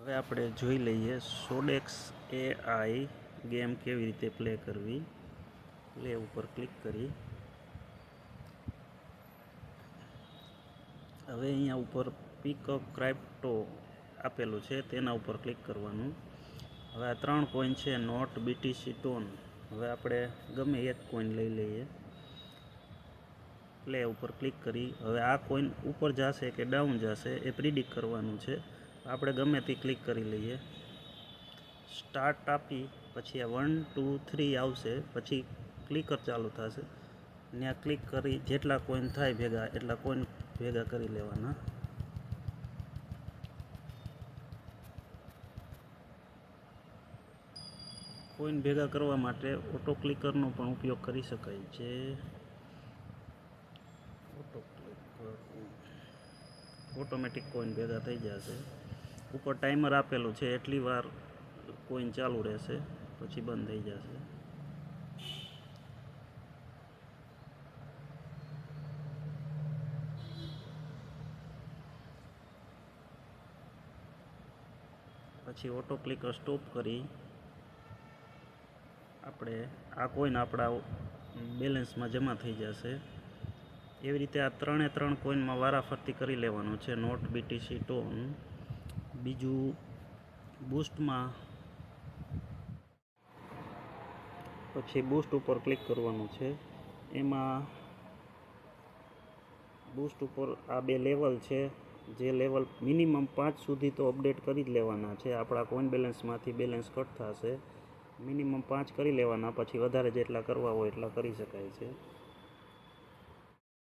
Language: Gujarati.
હવે આપણે જોઈ લઈએ સોડેક્સ AI ગેમ કેવી રીતે પ્લે કરવી. પ્લે ઉપર ક્લિક કરી હવે અહીંયા ઉપર પિકઅપ ક્રાઇપ્ટો આપેલું છે તેના ઉપર ક્લિક કરવાનું. હવે આ 3 કોઈન છે નોટ, BTC, ટોન. હવે આપણે ગમે એક કોઈન લઈ લઈએ. પ્લે ઉપર ક્લિક કરી હવે આ કોઈન ઉપર જશે કે ડાઉન જશે એ પ્રિડિક્ટ કરવાનું છે. આપણે ગમે તે ક્લિક કરી લઈએ. સ્ટાર્ટ આપી પછી આ 1 2 3 આવશે, પછી ક્લિકર ચાલુ થશે. ત્યાં ક્લિક કરી જેટલા કોઈન થાય ભેગા એટલા કોઈન ભેગા કરી લેવાના. કોઈન ભેગા કરવા માટે ઓટો ક્લિકરનો પણ ઉપયોગ કરી શકાય છે. ઓટોમેટિક કોઈન ભેગા થઈ જશે. ઉપર ટાઈમર આપેલું છે એટલી વાર કોઈન ચાલુ રહેશે, પછી બંધ થઈ જશે. પછી ઓટો ક્લિકર સ્ટોપ કરી આપણે આ કોઈન આપણા બેલેન્સમાં જમા થઈ જશે. એવી રીતે આ 3 કોઈનમાં વારાફરતી કરી લેવાનું છે. Note, BTC, tone. બીજું બૂસ્ટમાં પછી બૂસ્ટ ઉપર ક્લિક કરવાનું છે. એમાં બૂસ્ટ ઉપર આ 2 લેવલ છે, જે લેવલ મિનિમમ 5 સુધી તો અપડેટ કરી જ લેવાના છે. આપણા કોઈન બેલેન્સમાંથી બેલેન્સ કટ થશે. મિનિમમ 5 કરી લેવાના, પછી વધારે જેટલા કરવા હોય એટલા કરી શકાય છે.